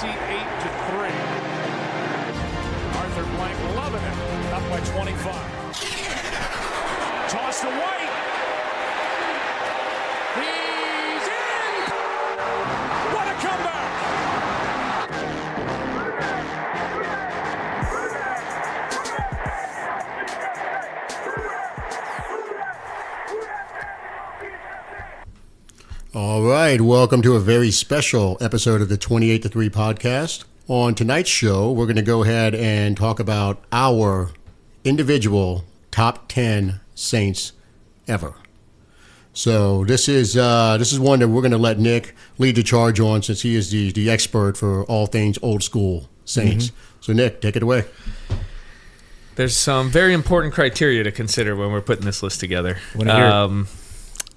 28-3. Arthur Blank loving it. Up by 25. Toss to White. He's in. What a comeback. All right, welcome to a very special episode of the 28-3 podcast. On tonight's show, we're going to go ahead and talk about our individual top 10 Saints ever. So this is one that we're going to let Nick lead the charge on, since he is the expert for all things old school Saints. Mm-hmm. So Nick, take it away. There's some very important criteria to consider when we're putting this list together.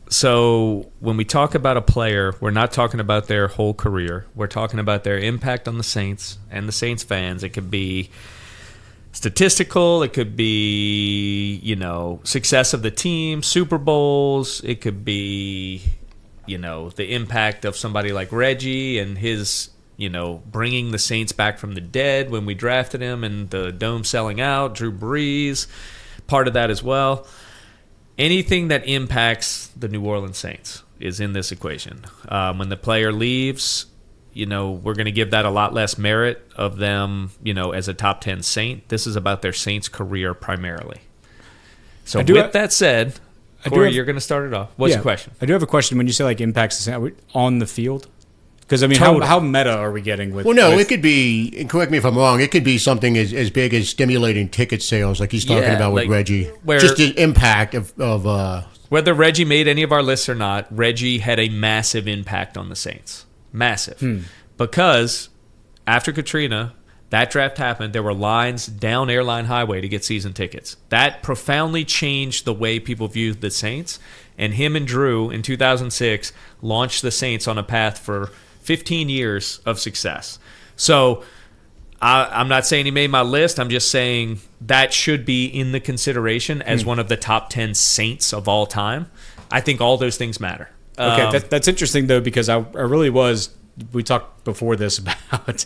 So when we talk about a player, we're not talking about their whole career. We're talking about their impact on the Saints and the Saints fans. It could be statistical. It could be, success of the team, Super Bowls. It could be, the impact of somebody like Reggie and his, bringing the Saints back from the dead when we drafted him and the Dome selling out, Drew Brees, part of that as well. Anything that impacts the New Orleans Saints is in this equation. When the player leaves, we're going to give that a lot less merit of them, as a top 10 Saint. This is about their Saints career primarily. So with that said, Corey, you're going to start it off. What's your question? I do have a question. When you say impacts the Saints on the field, because how meta are we getting with? Well, no, it could be. Correct me if I'm wrong. It could be something as big as stimulating ticket sales, like he's talking about with Reggie. Just the impact of whether Reggie made any of our lists or not. Reggie had a massive impact on the Saints, massive, because after Katrina, that draft happened. There were lines down Airline Highway to get season tickets. That profoundly changed the way people viewed the Saints. And him and Drew in 2006 launched the Saints on a path for 15 years of success. So I'm not saying he made my list. I'm just saying that should be in the consideration as one of the top 10 Saints of all time. I think all those things matter. Okay, that's interesting, though, because I really was – we talked before this about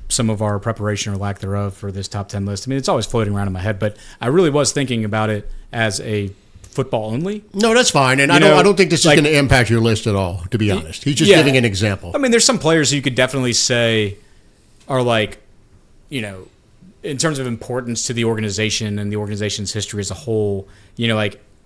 some of our preparation or lack thereof for this top 10 list. I mean, it's always floating around in my head, but I really was thinking about it as a – football only. No, that's fine, and I don't think this is going to impact your list at all. To be honest, he's just giving an example. I mean, there's some players who you could definitely say are in terms of importance to the organization and the organization's history as a whole.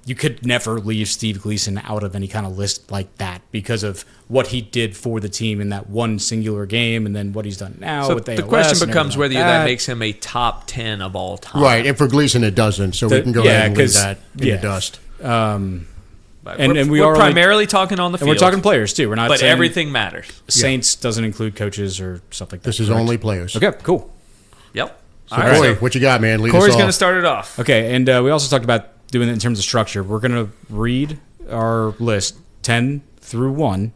You could never leave Steve Gleason out of any kind of list like that because of what he did for the team in that one singular game, and then what he's done now. So with the question becomes whether that makes him a top 10 of all time. Right, and for Gleason it doesn't, so we can go ahead and leave that in the dust. We're primarily talking on the field. And we're talking players, too. We're not but saying everything matters. Saints doesn't include coaches or stuff like that. This is only players. Okay, cool. Yep. So Corey, what you got, man? Corey's going to start it off. Okay, and we also talked about doing it in terms of structure. We're going to read our list 10 through 1,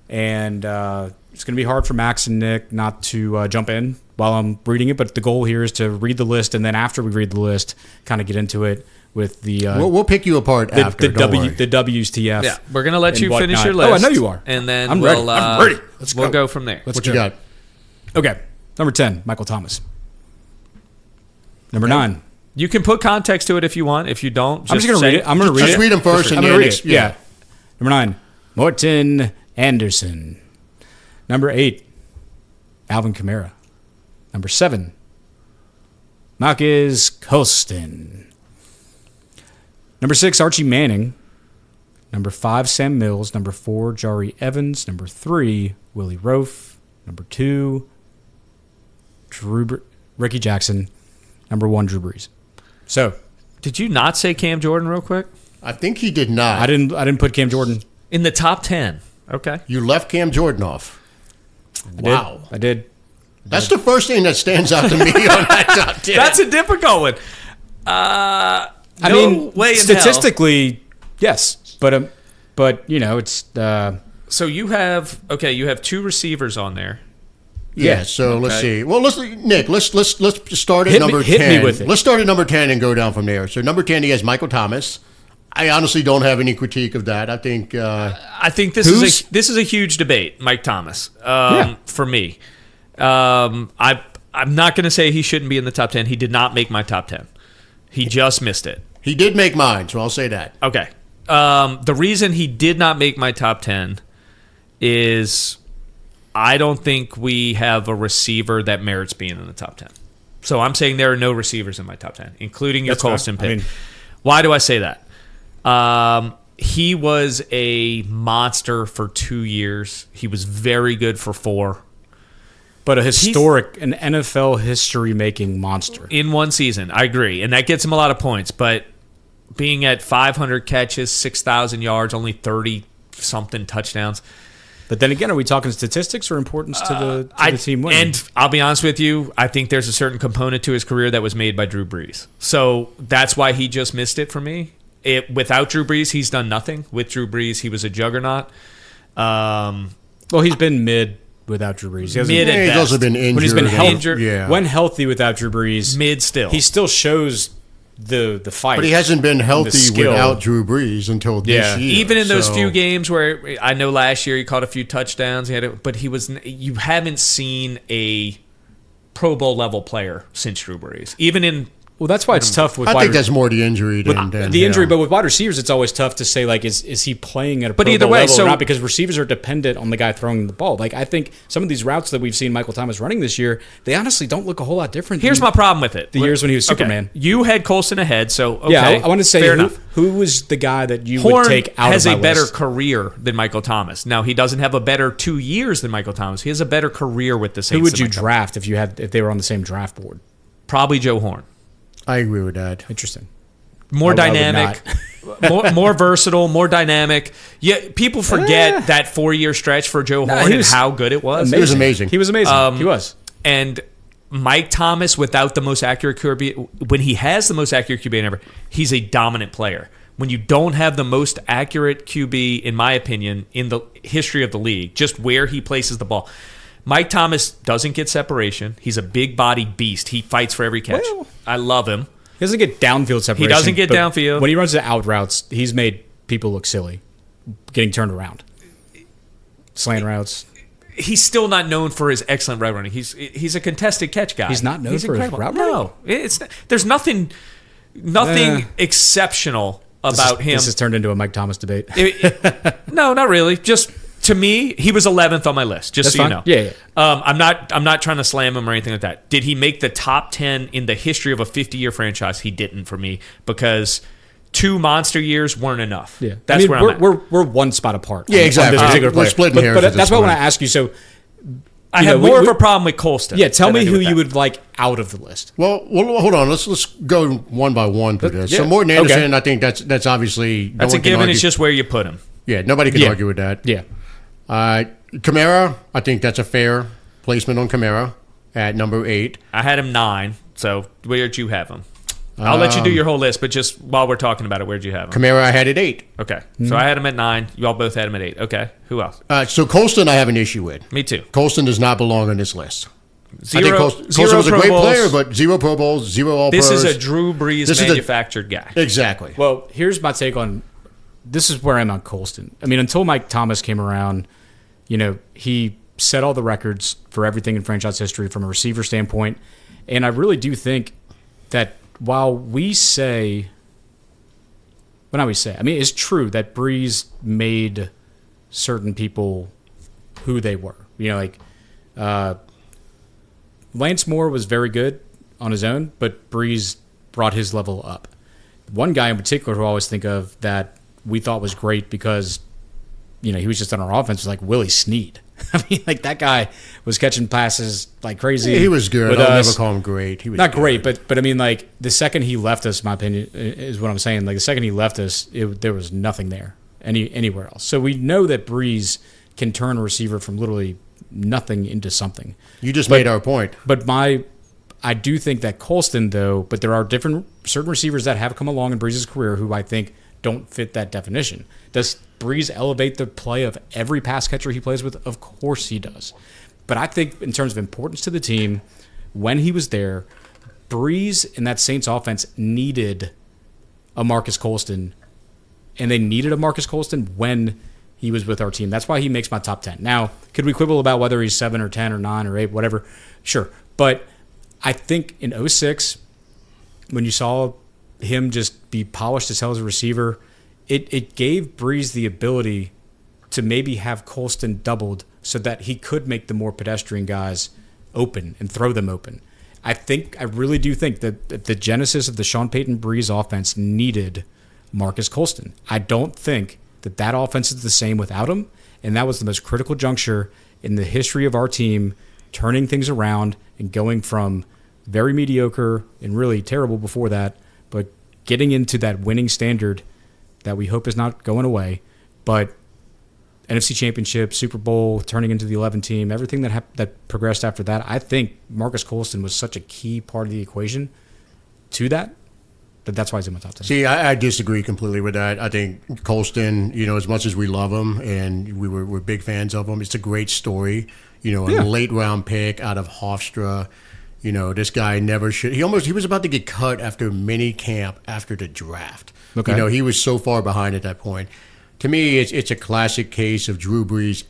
and it's going to be hard for Max and Nick not to jump in while I'm reading it, but the goal here is to read the list, and then after we read the list, kind of get into it with the... we'll pick you apart after, the WSTF. Yeah, we're going to let you finish your list. Oh, I know you are. And then I'm ready. I'm ready. We'll go from there. What you got? Okay, number 10, Michael Thomas. Number 9. You can put context to it if you want. If you don't, I'm just going to read it. I'm going to read it. Just read them first. I'm going to read it. Yeah. Number 9, Morton Anderson. Number 8, Alvin Kamara. Number 7, Marcus Colston. Number 6, Archie Manning. Number 5, Sam Mills. Number 4, Jari Evans. Number 3, Willie Roaf. Number 2, Ricky Jackson. Number 1, Drew Brees. So, did you not say Cam Jordan real quick? I think he did not. I didn't put Cam Jordan in the top 10. Okay. You left Cam Jordan off. Wow. I did. That's the first thing that stands out to me on that top 10. That's a difficult one. I mean, statistically, yes, but it's. So you have 2 receivers on there. Yeah, so let's see. Well, Nick, let's start at number 10. Hit me with it. Let's start at number 10 and go down from there. So number 10, he has Michael Thomas. I honestly don't have any critique of that. I think this is a huge debate, Mike Thomas. For me, I'm not going to say he shouldn't be in the top 10. He did not make my top 10. He just missed it. he did make mine, so I'll say that. Okay. The reason he did not make my top 10 is I don't think we have a receiver that merits being in the top 10. So I'm saying there are no receivers in my top 10, including your Colston pick. Why do I say that? He was a monster for 2 years. He was very good for 4. But an NFL history-making monster. In one season, I agree. And that gets him a lot of points. But being at 500 catches, 6,000 yards, only 30-something touchdowns. But then again, are we talking statistics or importance to the team winning? And I'll be honest with you, I think there's a certain component to his career that was made by Drew Brees. So that's why he just missed it for me. Without Drew Brees, he's done nothing. With Drew Brees, he was a juggernaut. Well, he's been mid without Drew Brees. He's also been injured. When he's been injured, when healthy without Drew Brees, mid still. He still shows the fight. But he hasn't been healthy without Drew Brees until this year. Even in those few games where I know last year he caught a few touchdowns, but you haven't seen a Pro Bowl level player since Drew Brees. Even in Well, that's why it's tough with I think that's more the injury than the injury. But with wide receivers, it's always tough to say, like, is he playing at a Pro Bowl level or not? Because receivers are dependent on the guy throwing the ball. Like, I think some of these routes that we've seen Michael Thomas running this year, they honestly don't look a whole lot different. Here's my problem with it. The years when he was Superman. You had Colston ahead, so okay. Yeah, I want to say fair enough. Who was the guy that you Horn would take out of my has a better list? career than Michael Thomas. Now, he doesn't have a better 2 years than Michael Thomas. He has a better career with the Saints. Who would you draft if they were on the same draft board? Probably Joe Horn. I agree with that. Interesting. More dynamic, more versatile, more dynamic. Yeah, people forget that 4-year stretch for Joe Horn and how good it was. He was amazing. He was amazing. He was. And Mike Thomas, without the most accurate QB, when he has the most accurate QB ever, he's a dominant player. When you don't have the most accurate QB, in my opinion, in the history of the league, just where he places the ball. Mike Thomas doesn't get separation. He's a big body beast. He fights for every catch. Well, I love him. He doesn't get downfield separation. He doesn't get downfield. When he runs the out routes, he's made people look silly, getting turned around. Slant routes. He's still not known for his excellent route running. He's a contested catch guy. He's not known for his route running? No. There's nothing exceptional about him. This has turned into a Mike Thomas debate. No, not really. Just to me, he was 11th on my list. Just That's so fine. you know. Yeah. I'm not trying to slam him or anything like that. Did he make the top 10 in the history of a 50-year franchise? He didn't for me because 2 monster years weren't enough. Yeah, that's where I'm at. We're one spot apart. Yeah, exactly. On this particular We're player. splitting hairs. But that's why I want to ask you. So I have more of a problem with Colston. Yeah, tell me who you would like out of the list. Well, hold on. Let's go one by one through this. Yeah. So Morton Anderson, I think that's obviously that's a given. It's just where you put him. Yeah, nobody can argue with that. Yeah. Kamara, I think that's a fair placement on Kamara at number 8. I had him 9. So where'd you have him? I'll let you do your whole list, but just while we're talking about it, where'd you have him? Kamara, I had at 8. Okay. So I had him at 9. You all both had him at 8. Okay. Who else? So Colston, I have an issue with. Me too. Colston does not belong on this list. Zero, I think Colston was a great player, but 0 Pro Bowls, 0 All-Pros. This is a Drew Brees manufactured guy. Exactly. Well, here's my take on this is where I'm on Colston. I mean, until Mike Thomas came around, he set all the records for everything in franchise history from a receiver standpoint. And I really do think that while it's true that Brees made certain people who they were. Lance Moore was very good on his own, but Brees brought his level up. One guy in particular who I always think of that we thought was great because, he was just on our offense was like Willie Snead. I mean, that guy was catching passes like crazy. Yeah, he was good. I'll never call him great. He was not good. Great, but I mean, the second he left us, my opinion is what I'm saying. The second he left us, there was nothing there anywhere else. So we know that Brees can turn a receiver from literally nothing into something. You just made our point. But I do think that Colston, though, but there are certain receivers that have come along in Brees' career who I think don't fit that definition. Does Brees elevate the play of every pass catcher he plays with? Of course he does. But I think in terms of importance to the team, when he was there, Brees in that Saints offense needed a Marcus Colston and they needed a Marcus Colston when he was with our team. That's why he makes my top 10. Now, could we quibble about whether he's 7 or 10 or 9 or 8, whatever? Sure. But I think in 06, when you saw him just be polished as hell as a receiver, it gave Breeze the ability to maybe have Colston doubled so that he could make the more pedestrian guys open and throw them open. I really do think that the genesis of the Sean Payton Breeze offense needed Marcus Colston. I don't think that offense is the same without him, and that was the most critical juncture in the history of our team, turning things around and going from very mediocre and really terrible before that, but getting into that winning standard that we hope is not going away. But NFC Championship, Super Bowl, turning into the 11 team, everything that progressed after that, I think Marcus Colston was such a key part of the equation to that's why he's in my top 10. See, I disagree completely with that. I think Colston, as much as we love him and we're big fans of him, it's a great story. A late round pick out of Hofstra. This guy never should. He was about to get cut after mini camp after the draft. Okay. He was so far behind at that point. To me, it's a classic case of Drew Brees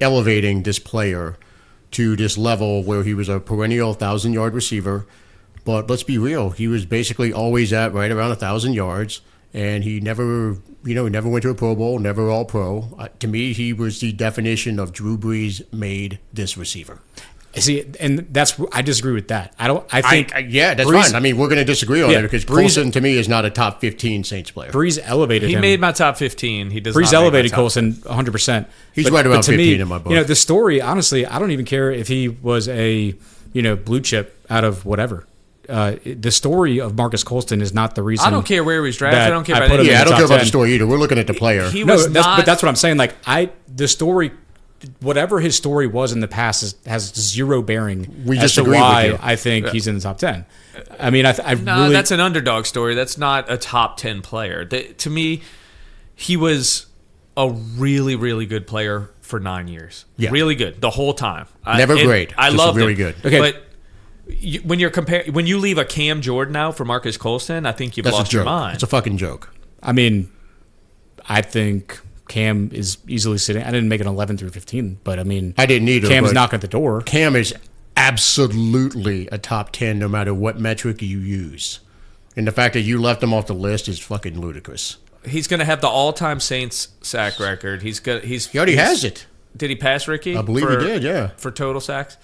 elevating this player to this level where he was a perennial 1,000-yard receiver. But let's be real, he was basically always at right around 1,000 yards, and he never went to a Pro Bowl, never All-Pro. To me, he was the definition of Drew Brees made this receiver. See, and I disagree with that. That's Brees, fine. I mean, we're going to disagree on it because Colston, to me, is not a top 15 Saints player. Brees elevated him. He made my top 15. He does. Brees elevated Colston 100%. He's right around 15 in my book. The story, honestly, I don't even care if he was a blue chip out of whatever. The story of Marcus Colston is not the reason. I don't care where he was drafted. I don't care about it. I don't care about the story either. We're looking at the player. But that's what I'm saying. The story, whatever his story was in the past, has zero bearing as to why I think he's in the top 10. I mean, that's an underdog story. That's not a top 10 player. To me, he was a really, really good player for 9 years. Yeah. Really good the whole time. Never great. I love really him. Good. Okay. But when you leave a Cam Jordan out for Marcus Colston, I think you've lost your mind. It's a fucking joke. I mean, I think Cam is easily sitting. I didn't make an 11 through 15, but I mean, I didn't either. Cam's knocking at the door. Cam is absolutely a top 10 no matter what metric you use. And the fact that you left him off the list is fucking ludicrous. He's going to have the all-time Saints sack record. He already has it. Did he pass Ricky? I believe he did, yeah. For total sacks?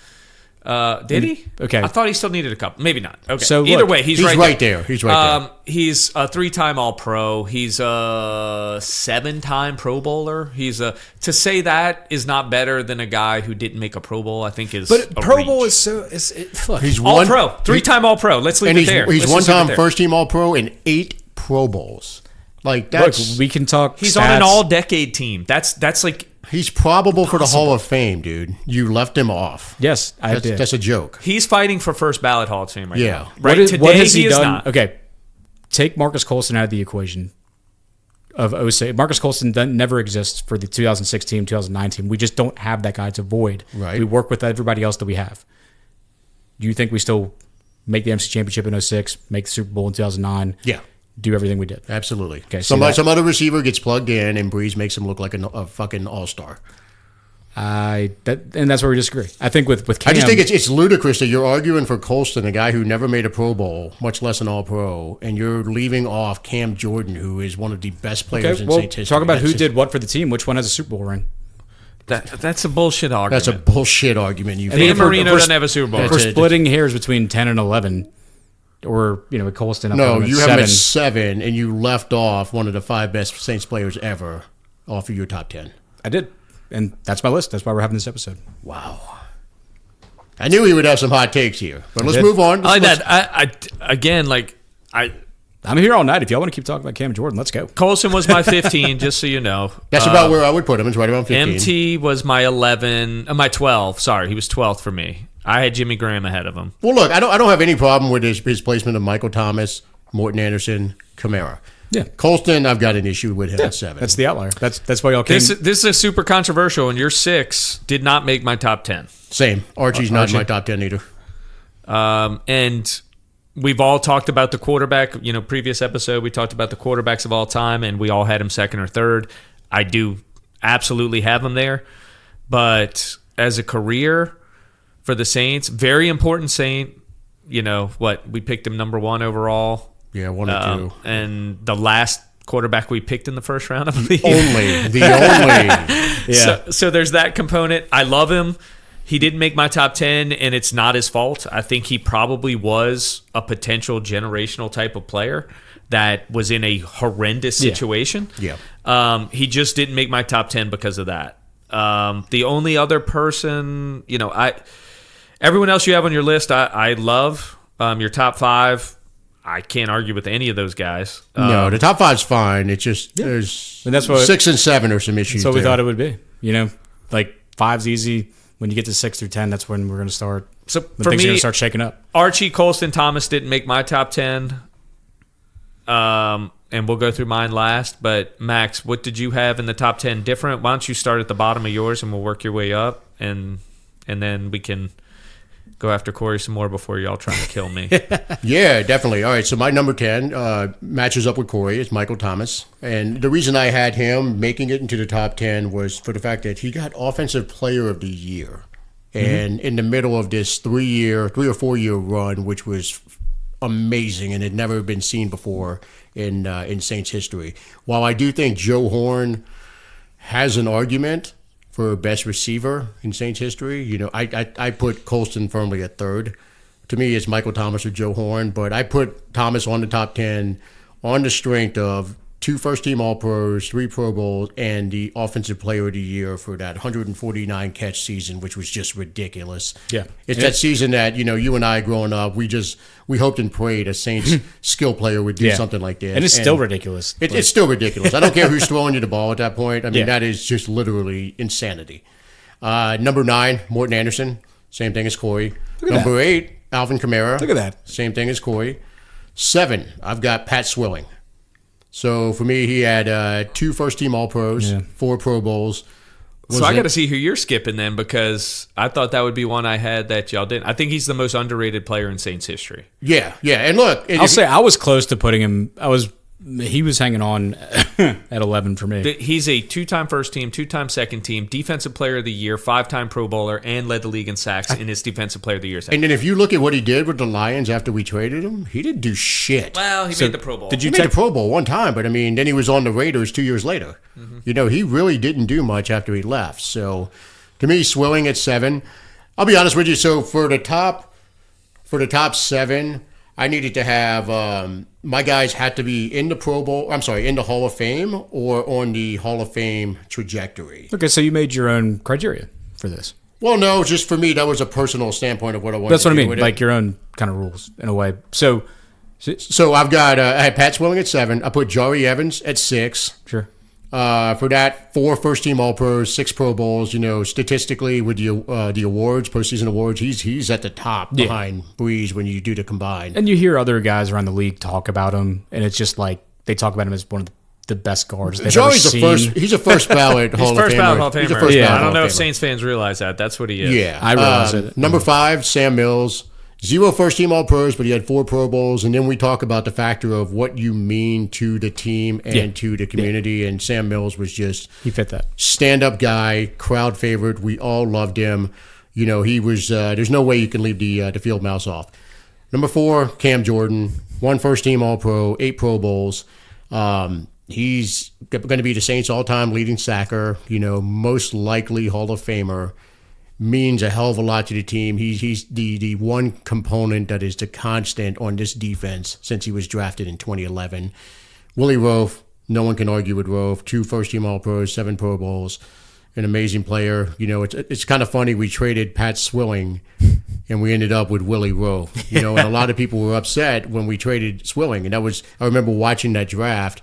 Did he? Okay. I thought he still needed a couple. Maybe not. Okay. So either way, he's right there. He's right there. He's a 3-time All-Pro. He's a 7-time Pro Bowler. To say that is not better than a guy who didn't make a Pro Bowl. I think is. But Pro Bowl reach. look, he's All-Pro, 3-time All-Pro. Let's leave it there. He's one-time first-team All-Pro and 8 Pro Bowls. That's. Look, we can talk. He's stats. on an all-decade team. That's like. He's probable for the Hall of Fame, dude. You left him off. Yes, I did. That's a joke. He's fighting for first ballot Hall of Fame right now. Right? What has he done? Not. Okay, take Marcus Colston out of the equation of 06. Marcus Colston never exists for the 2016, 2019. We just don't have that guy to void. Right. We work with everybody else that we have. Do you think we still make the NFC Championship in 06, make the Super Bowl in 2009? Yeah. Do everything we did. Absolutely. Okay, some other receiver gets plugged in and Breeze makes him look like a fucking all-star. And that's where we disagree. I think with Cam, I just think it's ludicrous that you're arguing for Colston, a guy who never made a Pro Bowl, much less an All-Pro, and you're leaving off Cam Jordan, who is one of the best players in Saints history. Talk about who did what for the team. Which one has a Super Bowl ring? That's a bullshit argument. That's a bullshit argument. Dan Marino doesn't have a Super Bowl. We're splitting hairs between 10 and 11. Or, with Colston up No, you have him at 7, 7, and you left off one of the 5 best Saints players ever off of your top 10. I did. And that's my list. That's why we're having this episode. Wow. I knew he would have some hot takes here. But let's move on. I like that. I'm here all night. If y'all want to keep talking about Cam Jordan, let's go. Colston was my 15, just so you know. That's about where I would put him. It's right around 15. MT was my 11, my 12. Sorry, he was 12th for me. I had Jimmy Graham ahead of him. Well, look, I don't have any problem with his placement of Michael Thomas, Morton Anderson, Kamara. Yeah. Colston, I've got an issue with him at 7. That's the outlier. That's why y'all came. This is a super controversial, and your 6 did not make my top 10. Same. Archie's not in my top 10 either. And we've all talked about the quarterback. Previous episode we talked about the quarterbacks of all time, and we all had him second or third. I do absolutely have him there, but as a career for the Saints, very important Saint. We picked him number 1 overall. Yeah, 1 or 2, and the last quarterback we picked in the first round, I believe. The only. Yeah. So there's that component. I love him. He didn't make my top 10, and it's not his fault. I think he probably was a potential generational type of player that was in a horrendous situation. Yeah. He just didn't make my top 10 because of that. The only other person, everyone else you have on your list, I love. Your top 5, I can't argue with any of those guys. No, the top 5's fine. It's just there's And that's what- 6 and 7 are some issues. That's what we there. thought it would be. Like 5's easy. When you get to 6 through 10, that's when we're going to start. So When for things are going me, to start shaking up. Archie, Colston, Thomas didn't make my top 10. And we'll go through mine last. But Max, what did you have in the top 10 different? Why don't you start at the bottom of yours and we'll work your way up, and then we can go after Corey some more before y'all trying to kill me. Yeah, definitely. All right, so my number 10 matches up with Corey. It's Michael Thomas. And the reason I had him making it into the top 10 was for the fact that he got Offensive Player of the Year. And in the middle of this 3 or 4 year run, which was amazing and had never been seen before in Saints history. While I do think Joe Horn has an argument for best receiver in Saints history, I put Colston firmly at third. To me, it's Michael Thomas or Joe Horn, but I put Thomas on the top 10 on the strength of 2 first-team All-Pros, 3 Pro Bowls, and the Offensive Player of the Year for that 149 catch season, which was just ridiculous. Yeah. It's that season that, you and I growing up, we hoped and prayed a Saints skill player would do something like that. And it's still ridiculous. It's still ridiculous. I don't care who's throwing you the ball at that point. I mean, Yeah. that is just literally insanity. Number 9, Morton Anderson. Same thing as Corey. Number 8, Alvin Kamara. Look at that. Same thing as Corey. 7, I've got Pat Swilling. So for me, he had 2 first-team All-Pros, 4 Pro Bowls. So I got to see who you're skipping then, because I thought that would be one I had that y'all didn't. I think he's the most underrated player in Saints history. Yeah. And look, I'll say I was close to putting him. He was hanging on at 11 for me. He's a 2-time first team, 2-time second team, defensive player of the year, 5-time Pro Bowler, and led the league in sacks in his defensive player of the year. And then if you look at what he did with the Lions after we traded him, he didn't do shit. Well, he made the Pro Bowl. He made the Pro Bowl one time, but I mean, then he was on the Raiders 2 years later. He really didn't do much after he left. So to me, Swilling at 7. I'll be honest with you. So for the top 7, I needed to have my guys had to be in the Pro Bowl. I'm sorry, in the Hall of Fame or on the Hall of Fame trajectory. Okay, so you made your own criteria for this. Well, no, just for me, that was a personal standpoint of what I wanted. That's to what I do mean, with like it. your own kind of rules in a way. So I've got I had Pat Swilling at 7. I put Jari Evans at 6. sure. For that, 4 first-team All-Pros, 6 Pro Bowls. Statistically with the awards, postseason awards, he's at the top behind Breeze when you do the combined. And you hear other guys around the league talk about him, and it's just like they talk about him as one of the best guards they've ever seen. He's a first ballot Hall of Famer. First ballot Hall of He's a Famer. first ballot I Hall don't know of if Famer. Saints fans realize that. That's what he is. Yeah, I realize it. Number 5, Sam Mills. 0 first-team All-Pros, but he had 4 Pro Bowls. And then we talk about the factor of what you mean to the team and to the community. And Sam Mills was just He fit that. stand-up guy, crowd favorite. We all loved him. He was. There's no way you can leave the field mouse off. Number 4, Cam Jordan. 1 first-team All-Pro, 8 Pro Bowls. He's going to be the Saints' all-time leading sacker. Most likely Hall of Famer. Means a hell of a lot to the team. He's the one component that is the constant on this defense since he was drafted in 2011. Willie Roaf, no one can argue with Roaf. 2 first-team All-Pros, 7 Pro Bowls. An amazing player. It's kind of funny. We traded Pat Swilling, and we ended up with Willie Roaf. And a lot of people were upset when we traded Swilling. And I remember watching that draft,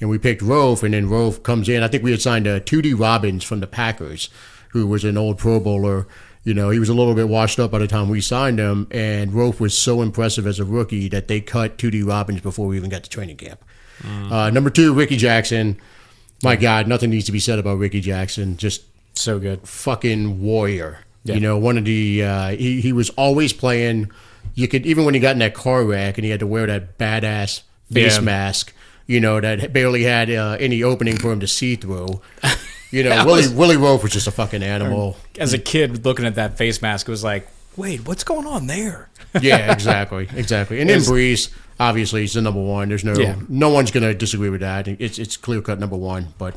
and we picked Roaf, and then Roaf comes in. I think we had signed 2D Robbins from the Packers, who was an old Pro Bowler. He was a little bit washed up by the time we signed him, and Roaf was so impressive as a rookie that they cut 2D Robbins before we even got to training camp. Number 2, Ricky Jackson. My God, nothing needs to be said about Ricky Jackson. Just So good. fucking warrior. Yeah. One of the he was always playing you could, even when he got in that car wreck and he had to wear that badass face mask, that barely had any opening for him to see through. Willie Rofe was just a fucking animal. As a kid looking at that face mask, it was like, wait, what's going on there? Yeah, exactly. And then Breeze, obviously, he's the number one. There's no one's going to disagree with that. It's clear cut number one. But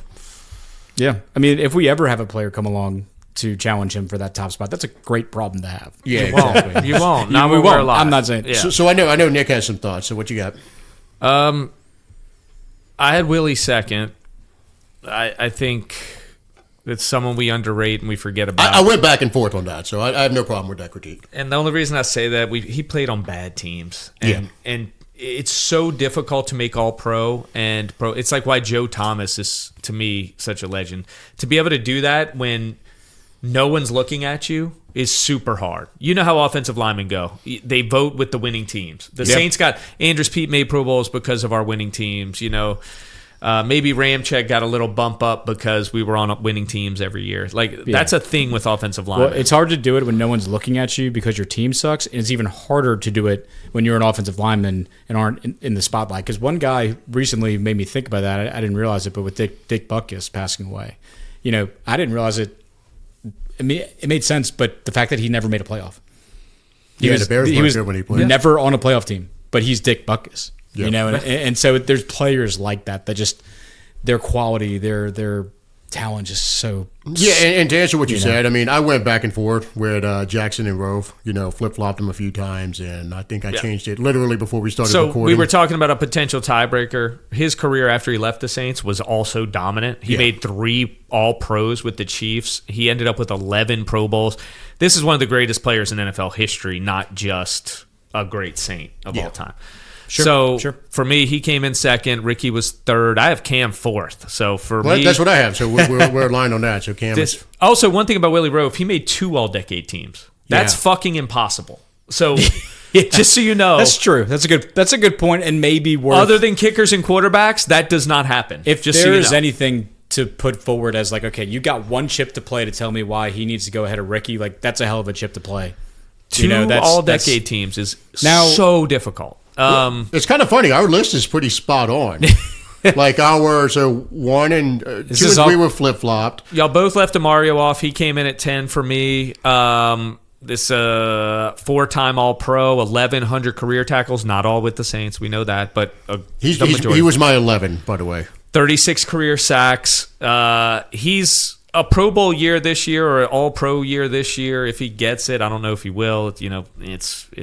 yeah, I mean, if we ever have a player come along to challenge him for that top spot, that's a great problem to have. Yeah, exactly. You won't. No, we won't. I'm not saying. Yeah. So I know Nick has some thoughts. So what you got? I had Willie second. I think it's someone we underrate and we forget about. I went back and forth on that, so I have no problem with that critique. And the only reason I say that, he played on bad teams. And it's so difficult to make all pro and pro. It's like why Joe Thomas is, to me, such a legend. To be able to do that when no one's looking at you is super hard. You know how offensive linemen go. They vote with the winning teams. The Saints got Andrus Peat made Pro Bowls because of our winning teams. Maybe Ramczyk got a little bump up because we were on winning teams every year. That's a thing with offensive linemen. Well, it's hard to do it when no one's looking at you because your team sucks. And it's even harder to do it when you're an offensive lineman and aren't in the spotlight. Because one guy recently made me think about that. I didn't realize it, but with Dick Butkus passing away, I didn't realize it. I mean, it made sense, but the fact that he never made a playoff. The Bears weren't good when he played. Never on a playoff team, but he's Dick Butkus. Yep. And so there's players like that just their quality, their talent just so. Yeah, and to answer what you said, I mean, I went back and forth with Jackson and Rofe. Flip-flopped them a few times, and I think I changed it literally before we started recording. So we were talking about a potential tiebreaker. His career after he left the Saints was also dominant. He made 3 All-Pros with the Chiefs. He ended up with 11 Pro Bowls. This is one of the greatest players in NFL history, not just a great Saint of all time. Sure. For me, he came in second. Ricky was third. I have Cam fourth. So for me, that's what I have. So we're aligned on that. So Cam. Also, one thing about Willie Rofe, he made 2 All-Decade teams. That's fucking impossible. So just so you know, that's true. That's a good point, and maybe worth. Other than kickers and quarterbacks, that does not happen. If there is anything to put forward as okay, you got one chip to play to tell me why he needs to go ahead of Ricky. That's a hell of a chip to play. 2 All-Decade teams is so difficult. It's kind of funny. Our list is pretty spot on. 1 and 2 and 3 were flip-flopped. Y'all both left Demario off. He came in at 10 for me. This 4-time All-Pro, 1,100 career tackles, not all with the Saints. We know that, but he was my 11, by the way. 36 career sacks. He's a Pro Bowl year this year or an All-Pro year this year. If he gets it, I don't know if he will. It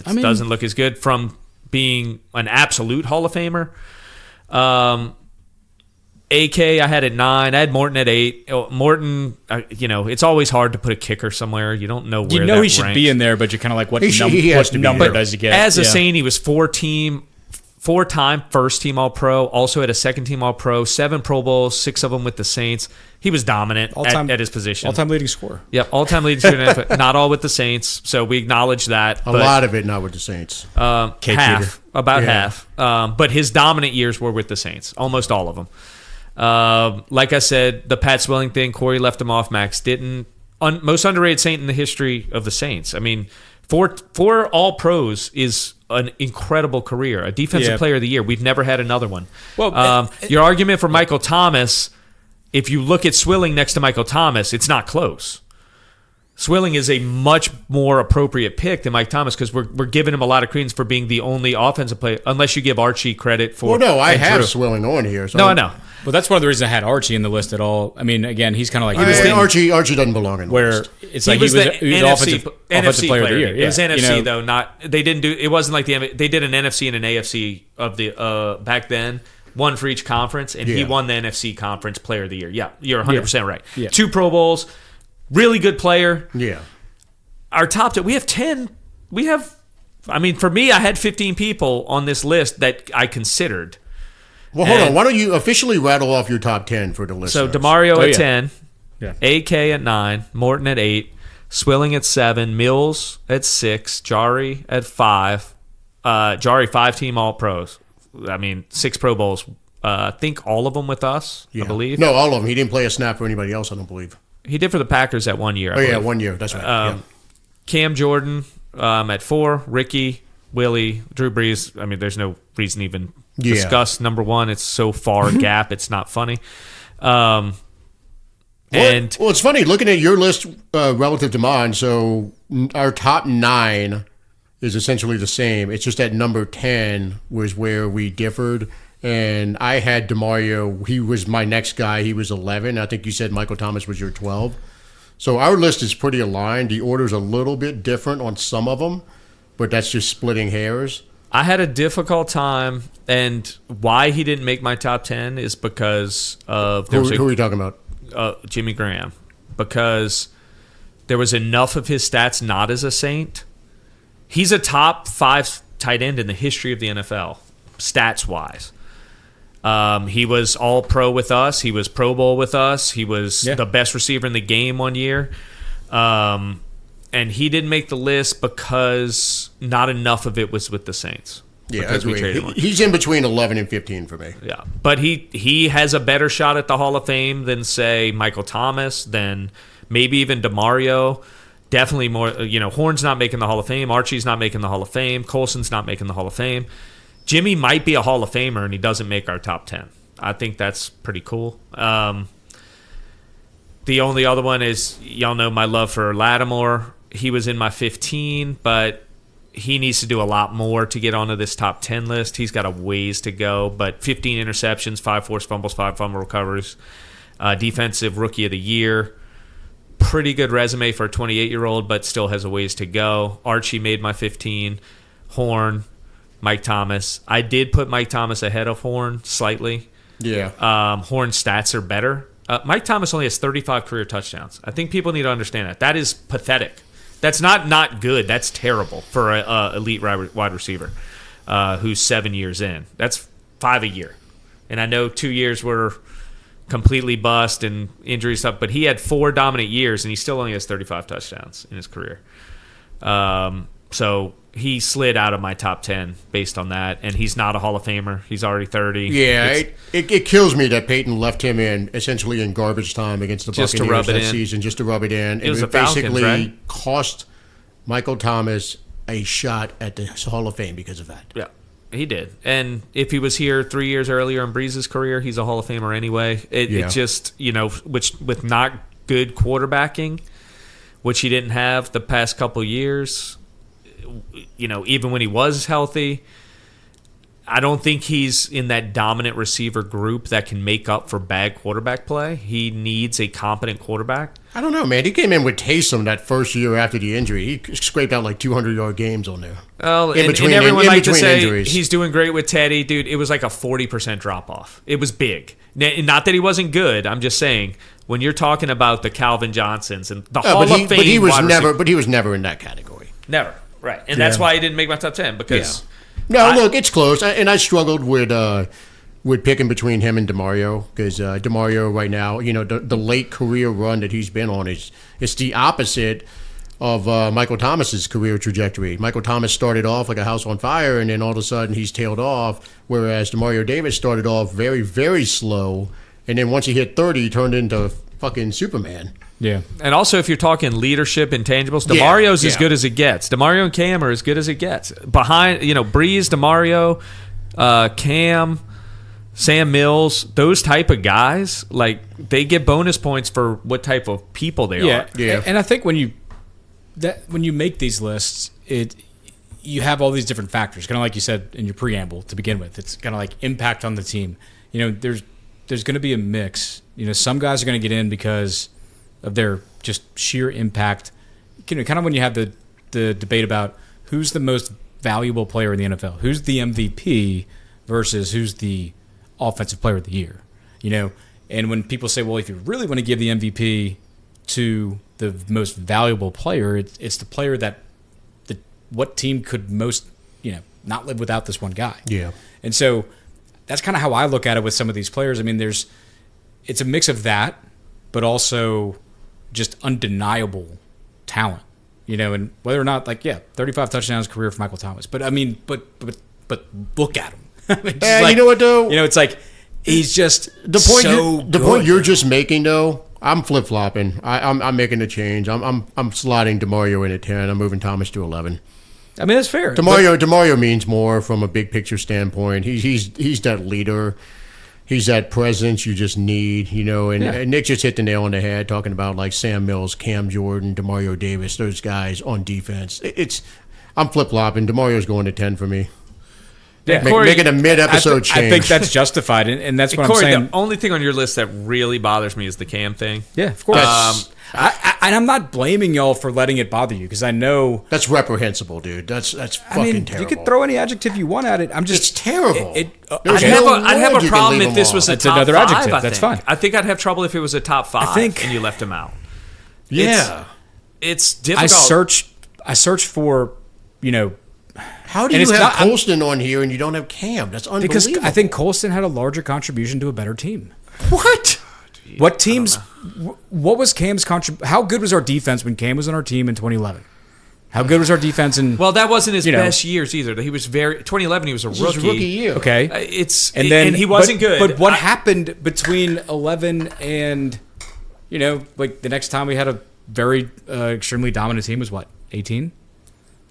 doesn't look as good from being an absolute Hall of Famer. AK, I had at 9. I had Morton at 8. Morton, it's always hard to put a kicker somewhere. You don't know where that he should ranks. Be in there, but you're kind of like, what number does he get? As a Saint, he was 4-time first-team All-Pro, also had a second-team All-Pro, 7 Pro Bowls, 6 of them with the Saints. He was dominant at his position. All-time leading scorer. Yep, all-time leading scorer. Not all with the Saints, so we acknowledge that. A lot of it not with the Saints. Half. But his dominant years were with the Saints, almost all of them. Like I said, the Pat Swilling thing, Corey left him off, Max didn't. Most underrated Saint in the history of the Saints. I mean, 4 All-Pros is an incredible career. A defensive player of the year. We've never had another one. Well, your argument for Michael Thomas, if you look at Swilling next to Michael Thomas, it's not close. Swilling is a much more appropriate pick than Mike Thomas because we're giving him a lot of credence for being the only offensive player, unless you give Archie credit for. Well, no, I have Swilling on here. So no, I know. Well, that's one of the reasons I had Archie in the list at all. I mean, again, he's kind of like Archie doesn't belong in the list. It's like he was the offensive player of the year. It was NFC though, not they didn't do. It wasn't like they did an NFC and an AFC of the back then. One for each conference, and he won the NFC Conference Player of the Year. Yeah, you're 100% right. Yeah. 2 Pro Bowls, really good player. Yeah. Our top 10, we have 10. For me, I had 15 people on this list that I considered. Well, hold on. Why don't you officially rattle off your top 10 for the list? So Demario at 10, AK at 9, Morton at 8, Swilling at 7, Mills at 6, Jari at 5. Jari 5-team All-Pros. 6 Pro Bowls. I think all of them with us, I believe. No, all of them. He didn't play a snap for anybody else, I don't believe. He did for the Packers that 1 year. Oh, yeah, 1 year. That's right. Cam Jordan at 4, Ricky Willie, Drew Brees. I mean, there's no reason to even Yeah. discuss number one. It's so far gap. It's not funny. Well, it's funny looking at your list relative to mine. So our top 9 is essentially the same. It's just at number 10 was where we differed. And I had DeMario. He was my next guy. He was 11. I think you said Michael Thomas was your 12. So our list is pretty aligned. The order's a little bit different on some of them, but that's just splitting hairs. I had a difficult time, and why he didn't make my top 10 is because of Who are you talking about? Jimmy Graham, because there was enough of his stats not as a Saint. He's a top 5 tight end in the history of the NFL, stats-wise. He was all-pro with us. He was Pro Bowl with us. He was the best receiver in the game one year. And he didn't make the list because not enough of it was with the Saints. Yeah, because we traded him. He's in between 11 and 15 for me. Yeah, but he has a better shot at the Hall of Fame than, say, Michael Thomas, than maybe even DeMario. Definitely more, Horn's not making the Hall of Fame. Archie's not making the Hall of Fame. Colson's not making the Hall of Fame. Jimmy might be a Hall of Famer, and he doesn't make our top 10. I think that's pretty cool. The only other one is, y'all know my love for Lattimore. He was in my 15, but he needs to do a lot more to get onto this top 10 list. He's got a ways to go, but 15 interceptions, 5 forced fumbles, 5 fumble recoveries, defensive rookie of the year. Pretty good resume for a 28-year-old, but still has a ways to go. Archie made my 15. Horn, Mike Thomas. I did put Mike Thomas ahead of Horn slightly. Yeah. Horn's stats are better. Mike Thomas only has 35 career touchdowns. I think people need to understand that. That is pathetic. That's not good. That's terrible for an elite wide receiver who's 7 years in. That's 5 a year. And I know 2 years were completely bust and injury stuff, but he had 4 dominant years, and he still only has 35 touchdowns in his career. So he slid out of my top 10 based on that, and he's not a Hall of Famer. He's already 30. Yeah, it kills me that Peyton left him in essentially in garbage time against the Just to Buccaneers rub it that in. season, just to rub it in. It was and the Falcons, basically right? cost Michael Thomas a shot at the Hall of Fame because of that. Yeah, he did. And if he was here 3 years earlier in Breeze's career, he's a Hall of Famer anyway. It just, which with not good quarterbacking, which he didn't have the past couple years, even when he was healthy, I don't think he's in that dominant receiver group that can make up for bad quarterback play. He needs a competent quarterback. I don't know, man. He came in with Taysom that first year after the injury. He scraped out like 200-yard games on there. Well, and everyone liked to say he's doing great with Teddy. Dude, it was like a 40% drop-off. It was big. Not that he wasn't good. I'm just saying, when you're talking about the Calvin Johnsons and the Hall of Fame but he was never in that category. Never. Right. And that's why he didn't make my top 10, because... No, look, it's close. And I struggled with picking between him and DeMario, because DeMario right now, the late career run that he's been on it's the opposite of Michael Thomas's career trajectory. Michael Thomas started off like a house on fire, and then all of a sudden he's tailed off, whereas DeMario Davis started off very, very slow, and then once he hit 30, he turned into fucking Superman. Yeah. And also, if you're talking leadership intangibles, DeMario's as good as it gets. DeMario and Cam are as good as it gets. Behind, Breeze, DeMario, Cam, Sam Mills, those type of guys, like, they get bonus points for what type of people they are. Yeah. And I think when you make these lists, you have all these different factors, kind of like you said in your preamble to begin with. It's kind of like impact on the team. There's going to be a mix. Some guys are going to get in because of their just sheer impact. Kind of when you have the debate about who's the most valuable player in the NFL, who's the MVP versus who's the offensive player of the year. And when people say, well, if you really want to give the MVP to the most valuable player, it's the player that what team could most not live without this one guy. Yeah. And so that's kind of how I look at it with some of these players. I mean, it's a mix of that, but also just undeniable talent, and whether or not 35 touchdowns career for Michael Thomas. But I mean, but look at him. You know what though? It's like he's just the point. The point you're just making though. I'm flip flopping. I'm making a change. I'm sliding DeMario in at 10. I'm moving Thomas to 11. I mean, that's fair. DeMario means more from a big picture standpoint. He's that leader. He's that presence you just need, and Nick just hit the nail on the head talking about like Sam Mills, Cam Jordan, DeMario Davis, those guys on defense. I'm flip-flopping. DeMario's going to 10 for me. Yeah, Corey, making a mid-episode change. I think that's justified, and that's what Corey, I'm saying. The only thing on your list that really bothers me is the Cam thing. Yeah, of course. And I'm not blaming y'all for letting it bother you because I know that's reprehensible, dude. That's fucking terrible. You could throw any adjective you want at it. It's terrible. I'd have a problem if this was a top another 5. Adjective. That's fine. I think I'd have trouble if it was a top 5 and you left him out. Yeah, it's difficult. I search for, How do you have Colston on here and you don't have Cam? That's unbelievable. Because I think Colston had a larger contribution to a better team. What? What teams? What was Cam's contribution? How good was our defense when Cam was on our team in 2011? How good was our defense in? Well, that wasn't his best years either. He was 2011. He was a rookie. It was a rookie year. Okay, and he wasn't good. But what happened between 11 and like the next time we had a very extremely dominant team was what 18?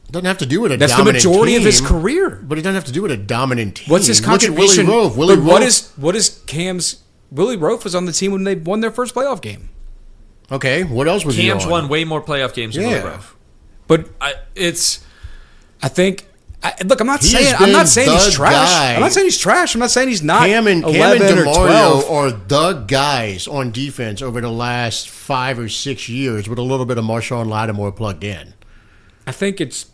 Doesn't have to do with a That's dominant the majority team, of his career. But it doesn't have to do with a dominant team. What's his contribution? Look at Willie Rofe. What is Cam's? Willie Rofe was on the team when they won their first playoff game. Okay, what else was he on? Cam's won way more playoff games than Willie Rofe. But I think. Look, I'm not saying he's trash. Guy. I'm not saying he's trash. I'm not saying he's not. Cam and 11 or 12 are the guys on defense over the last 5 or 6 years with a little bit of Marshawn Lattimore plugged in. I think it's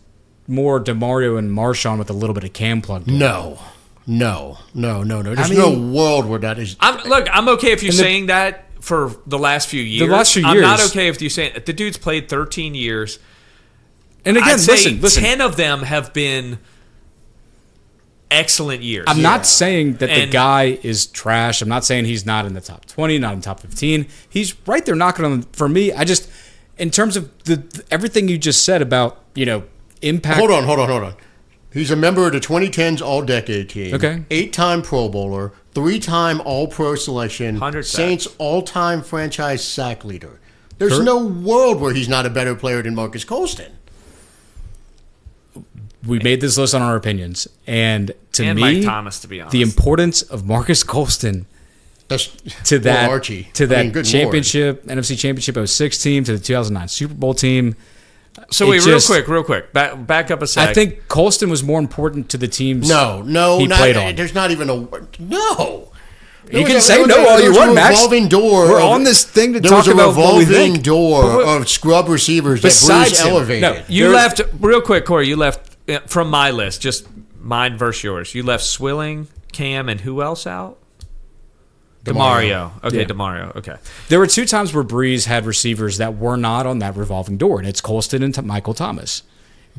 more DeMario and Marshawn with a little bit of Cam plugged in. No. There's no world where that is. I'm okay if you're saying that for the last few years. I'm not okay if you saying the dude's played 13 years. And again, I'd say listen. 10 of them have been excellent years. I'm not saying that the guy is trash. I'm not saying he's not in the top 20, not in the top 15. He's right there knocking on. For me, I just, in terms of everything you just said about, impact. Hold on. He's a member of the 2010s All-Decade team. Okay. 8-time Pro Bowler, 3-time All-Pro selection, 100 Saints all-time franchise sack leader. There's no world where he's not a better player than Marcus Colston. We made this list on our opinions, and me, Mike Thomas, to be honest, the importance of Marcus Colston to that championship, Lord. NFC Championship 06 team, to the 2009 Super Bowl team. So wait, real quick, back up a sec. I think Colston was more important to the teams. He played on. There's not even a no. You can say no all you want, Max. We're on this thing to talk about what we think. There was a revolving door of scrub receivers that Bruce elevated. No, you left real quick, Corey. You left from my list, just mine versus yours. You left Swilling, Cam, and who else out? DeMario. Okay, yeah. DeMario. Okay. There were 2 times where Breeze had receivers that were not on that revolving door, and it's Colston and Michael Thomas.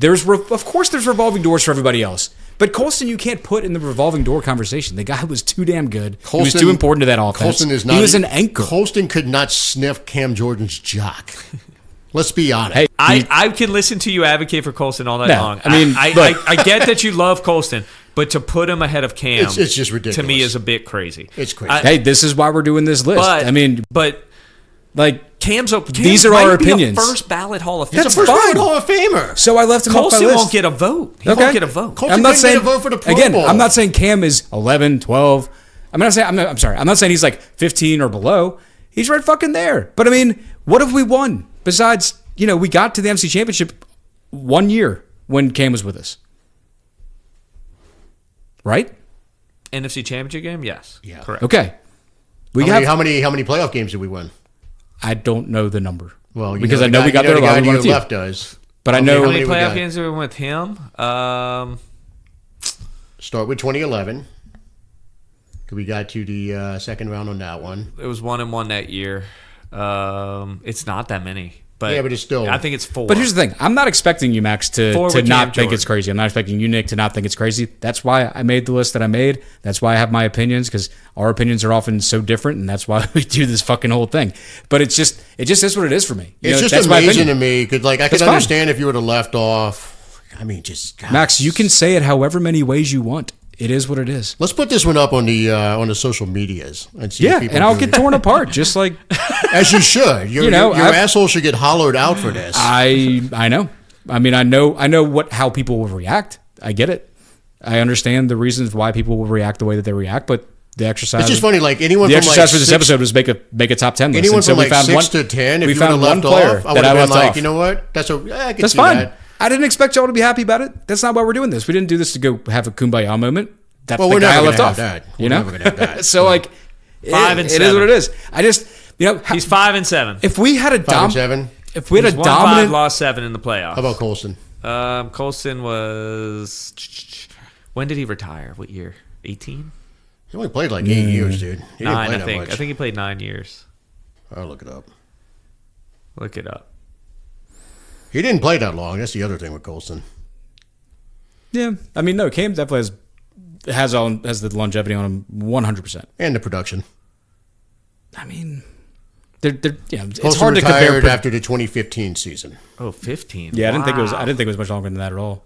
Of course there's revolving doors for everybody else. But Colston you can't put in the revolving door conversation. The guy was too damn good. He was too important to that offense. He was an anchor. Colston could not sniff Cam Jordan's jock. Let's be honest. Hey, I can listen to you advocate for Colston all night long. I mean, I get that you love Colston, but to put him ahead of Cam, it's just ridiculous. To me, is a bit crazy. It's crazy. Hey, this is why we're doing this list. Cam's these are our opinions. First ballot Hall of Famer. He's a first ballot Hall of Famer. So I left him off my Colston list. won't get a vote. He won't get a vote. Colston couldn't get a vote for the Pro Bowl. I'm not saying Cam is 11, 12. I'm not saying he's like 15 or below. He's right fucking there. But I mean, what have we won besides? We got to the NFC Championship 1 year when Cam was with us. Right? NFC Championship game? Yes. Yeah. Correct. Okay. How many playoff games did we win? I don't know the number. Well, because I know we got there a lot. The left does. But I know how many playoff games did we win with him? Start with 2011. We got to the second round on that one. It was 1-1 that year. It's not that many. But it's still. I think it's 4. But here's the thing. I'm not expecting you, Max, to not think it's crazy. I'm not expecting you, Nick, to not think it's crazy. That's why I made the list that I made. That's why I have my opinions, because our opinions are often so different, and that's why we do this fucking whole thing. But it just is what it is for me. It's just amazing to me, because I could understand if you would have left off. I mean, God. Max, you can say it however many ways you want. It is what it is. Let's put this one up on the social medias and see. Yeah, and I'll get torn apart, just like as you should. Your asshole should get hollowed out for this. I know. I mean, I know how people will react. I get it. I understand the reasons why people will react the way that they react, but the exercise. It's just funny, like anyone. The from exercise like for this episode was make a top 10 list. Anyone And so from we like found 6 to 10. If we you found would have one left player off, I that would I have been left like, off. you know what? I can That's see fine. that. I didn't expect y'all to be happy about it. That's not why we're doing this. We didn't do this to go have a kumbaya moment. That's Well, the we're guy I never left gonna off. have that. You We're know, never gonna have that. so like, 5 and it is 7. what it is. I just He's 5 and 7. if we had a 5 and 7. if we had He's a won 5, dominant lost 7 in the playoffs. How about Colson? Colson was. When did he retire? What year? 18? He only played like 8 years, dude. He didn't 9, play I that think. much. I think he played 9 years. I'll look it up. Look it up. He didn't play that long. That's the other thing with Colson. Yeah, I mean, no, Cam definitely has the longevity on him 100%. And the production. I mean, they're it's Colson hard to retired compare. after the 2015 season. Oh, 15. Yeah, I didn't think Wow. it was much longer than that at all.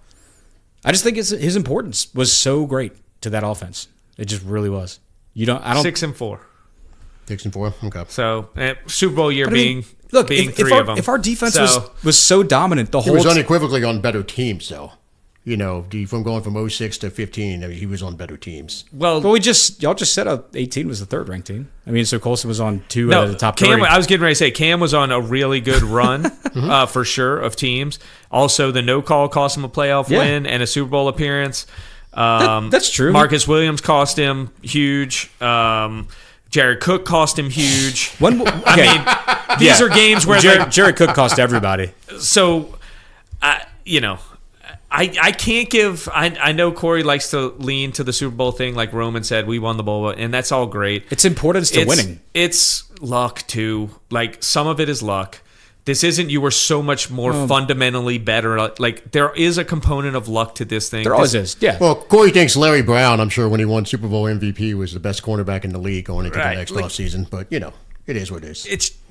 I just think his importance was so great to that offense. It just really was. I don't 6 and 4. 6 and 4. Okay. So Super Bowl year But I mean, being being if 3 our, of them. if our defense So- was so dominant the He whole was unequivocally on better teams, though. You know, from going from 06 to 15, I mean, he was on better teams. well, But y'all just said 18 was the third ranked team. I mean, so Colson was on 2 out no, of the top Cam. 3. I was getting ready to say Cam was on a really good run for sure of teams. Also, the no call cost him a playoff Yeah. win and a Super Bowl appearance. That's true. Marcus Williams cost him huge. Jared Cook cost him huge. I mean, these are games where Jared Cook cost everybody. so, I can't give. I know Corey likes to lean to the Super Bowl thing, like Roman said. We won the bowl, and that's all great. It's importance to winning. It's luck too. Like some of it is luck. This isn't. You were so much more fundamentally better. Like there is a component of luck to this thing. There always is. Yeah. Well, Corey thinks Larry Brown, I'm sure, when he won Super Bowl MVP, was the best cornerback in the league going into Right. the next offseason. But, you know, it is what it is.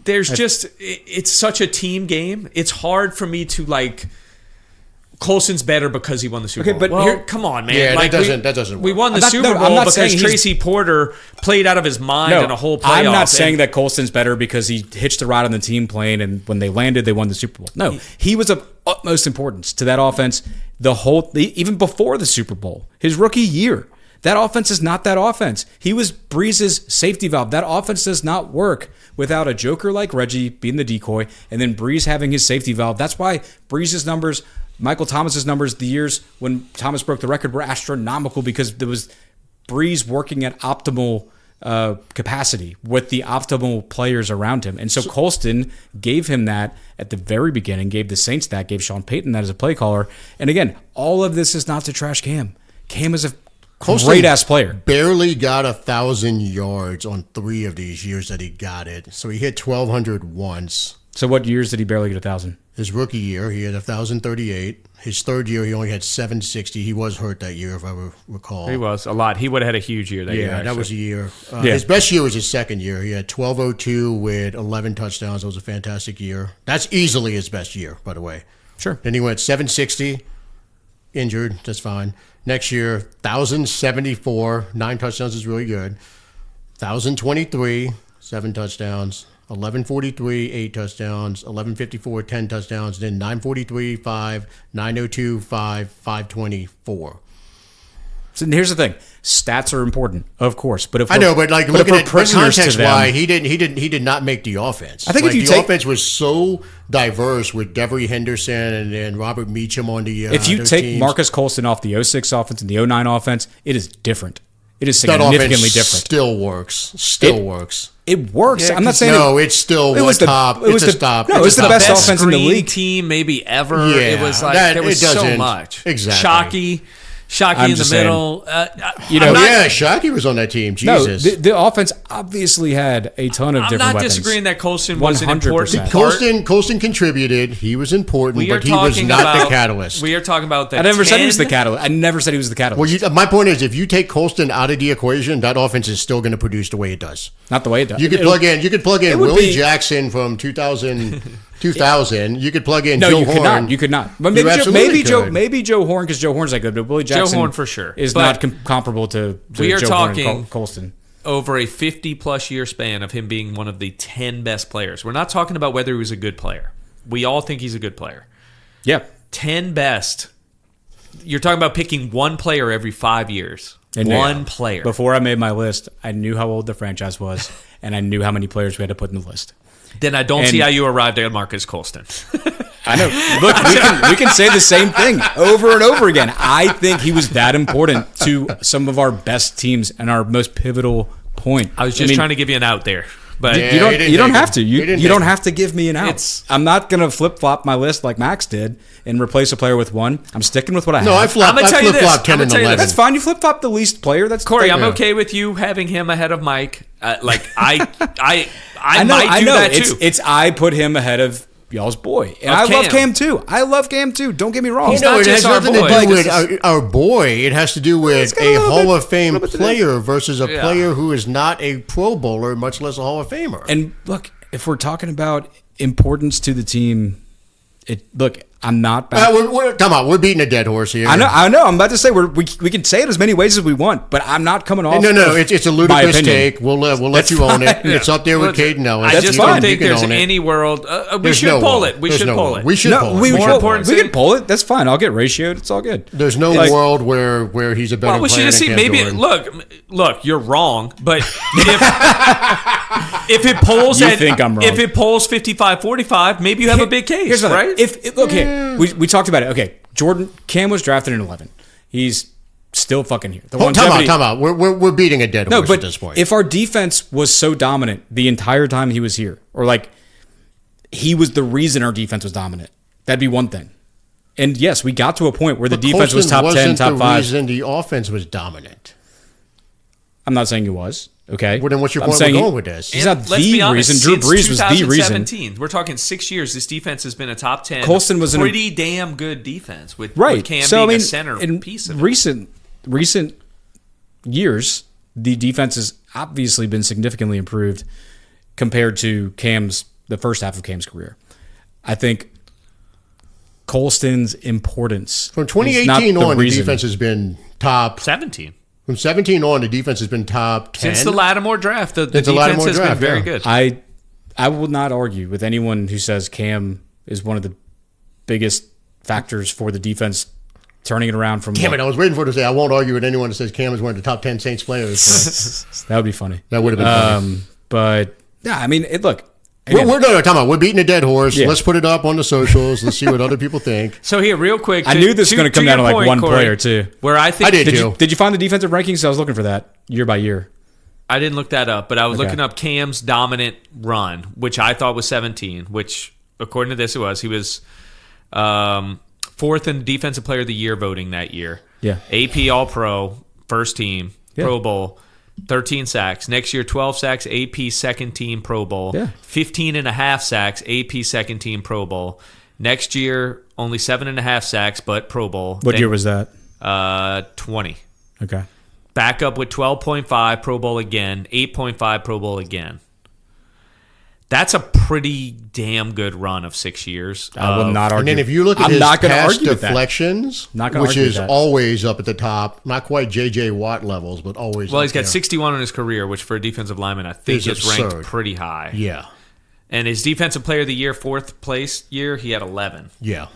It's such a team game. It's hard for me to like. Colson's better because he won the Super Okay, Bowl. but Well, here- come on, man. Yeah, like, that doesn't We work. won the I'm not- Super no, I'm Bowl not because saying he's- Tracy Porter played out of his mind in a whole playoff. I'm not saying and- that Colston's better because he hitched a ride on the team plane and when they landed, they won the Super Bowl. No, he was of utmost importance to that offense even before the Super Bowl. His rookie year, that offense is not that offense. He was Breeze's safety valve. That offense does not work without a joker like Reggie being the decoy and then Breeze having his safety valve. That's why Breeze's numbers, Michael Thomas's numbers, the years when Thomas broke the record were astronomical because there was Breeze working at optimal capacity with the optimal players around him. And so Colston gave him that at the very beginning, gave the Saints that, gave Sean Payton that as a play caller. And again, all of this is not to trash Cam. Cam is a great-ass player. Barely got 1,000 yards on 3 of these years that he got it. So he hit 1,200 once. So what years did he barely get 1,000? His rookie year, he had 1,038. His third year, he only had 760. He was hurt that year, if I recall. He was a lot. He would have had a huge year that year. Yeah, that was a year. Yeah. His best year was his second year. He had 1,202 with 11 touchdowns. That was a fantastic year. That's easily his best year, by the way. Sure. Then he went 760, injured. That's fine. Next year, 1,074, 9 touchdowns is really good. 1,023, 7 touchdowns. 1143, 8 touchdowns. 1154, 10 touchdowns. Then 943, 5. 902, 5. 524. So here's the thing: stats are important, of course. But if I know, but like looking we're at prisoners to context, them- why he did not make the offense. I think if Like, you the take- offense was so diverse with Devery Henderson and then Robert Meacham on the if you those take teams, Marcus Colston off the 06 offense and the 09 offense, it is different. It is that significantly offense different. still works. Still works. It works. Yeah, I'm not saying no, it's still it was the top. It was It's a the stop. No, It's it's a the stop. best Best offense in the screen league. team maybe ever. Yeah, It was like that- there was it so doesn't- much. exactly. Shockey I'm in the just saying. middle. You know, I'm Oh, not, yeah, Shockey was on that team. No, Jesus. the offense obviously had a ton of I'm different not weapons. disagreeing that Colston was an 100%. important part. Colston contributed. He was important, We are but he was talking not about the catalyst. We are talking about the I never said he was the 10 catalyst. I never said he was the catalyst. Well, my point is, if you take Colston out of the equation, that offense is still going to produce the way it does. Not the way it does. You could plug in. You could plug in would Willie be- Jackson from 2000. You could plug in No, Joe you Horn. could not. You could not. But You absolutely could. maybe Joe Horn because Joe Horn's like good, but Willie Jackson, Horn for sure. is But not comparable to we are Joe Horn and talking- Colston. over a 50-plus year span of him being one of the 10 best players. We're not talking about whether he was a good player. We all think he's a good player. Yeah, 10 best. You're talking about picking one player every 5 years. And one player. Before I made my list, I knew how old the franchise was, and I knew how many players we had to put in the list. Then I don't see how you arrived at Marcus Colston. I know. Look, we can say the same thing over and over again. I think he was that important to some of our best teams and our most pivotal point. I was just trying to give you an out there. But you don't have to. You don't have to give me an out. I'm not going to flip-flop my list like Max did and replace a player with one. I'm sticking with what I have. No, I flip-flop 10 and 11. That's fine. You flip-flop the least player. That's Corey, I'm fair. okay with you having him ahead of Mike. I know, might do that too. It's I put him ahead of y'all's boy. And I love Cam too. Don't get me wrong. He's not it has just our nothing to boy. do with our boy. It has to do with a Hall of Fame player versus a player who is not a Pro Bowler, much less a Hall of Famer. And look, if we're talking about importance to the team, I'm not back. We're beating a dead horse here. I know. I'm about to say we can say it as many ways as we want, but I'm not coming off. No. It's a ludicrous take. We'll let you own it. It's up there with Caden Ellis. I just don't think there's any world. We should pull it. We should pull it. We should pull it. We can pull it. That's fine. I'll get ratioed. It's all good. There's no world where he's a better player. We should just see. Maybe look. You're wrong, but if it polls you think I'm wrong. If it polls 55-45, maybe you have a big case, right? We talked about it. Okay, Cam was drafted in 11. He's still fucking here. Time out. We're beating a dead horse at this point. If our defense was so dominant the entire time he was here, or like he was the reason our defense was dominant, that'd be one thing. And yes, we got to a point where the defense was top 10, top 5. The reason the offense was dominant. I'm not saying it was. Okay. Well, then what's your point with going with this? He's not the reason. Drew Brees was the reason. We're talking 6 years. This defense has been a top 10. Colston was pretty damn good defense with Cam being a center piece of it. Recent years, the defense has obviously been significantly improved compared to the first half of Cam's career. I think Colston's importance from 2018 on, the defense has been top 17. From 17 on, the defense has been top 10. Since the Lattimore draft, the defense has been very good. I will not argue with anyone who says Cam is one of the biggest factors for the defense turning it around from... Damn it, I was waiting for it to say, I won't argue with anyone that says Cam is one of the top 10 Saints players. That would be funny. That would have been funny. But, yeah, I mean, look... Again, we're beating a dead horse. Yeah. Let's put it up on the socials. Let's see what other people think. So here, real quick. I knew this was going to come down to like one player, too. Where I think... Did you find the defensive rankings? I was looking for that year by year. I didn't look that up, but I was looking up Cam's dominant run, which I thought was 17, which, according to this, it was. He was fourth in Defensive Player of the Year voting that year. Yeah. AP All-Pro, first team, Pro Bowl. 13 sacks. Next year, 12 sacks, AP second team Pro Bowl. Yeah. 15 and a half sacks, AP second team Pro Bowl. Next year, only 7.5 sacks, but Pro Bowl. What year was that? 20. Okay. Back up with 12.5 Pro Bowl again, 8.5 Pro Bowl again. That's a pretty damn good run of 6 years. I will not argue. And then if you look at his past deflections, which is always up at the top, not quite J.J. Watt levels, but always Well, he's got 61 in his career, which for a defensive lineman, I think is ranked pretty high. Yeah. And his Defensive Player of the Year, fourth place year, he had 11. Yeah.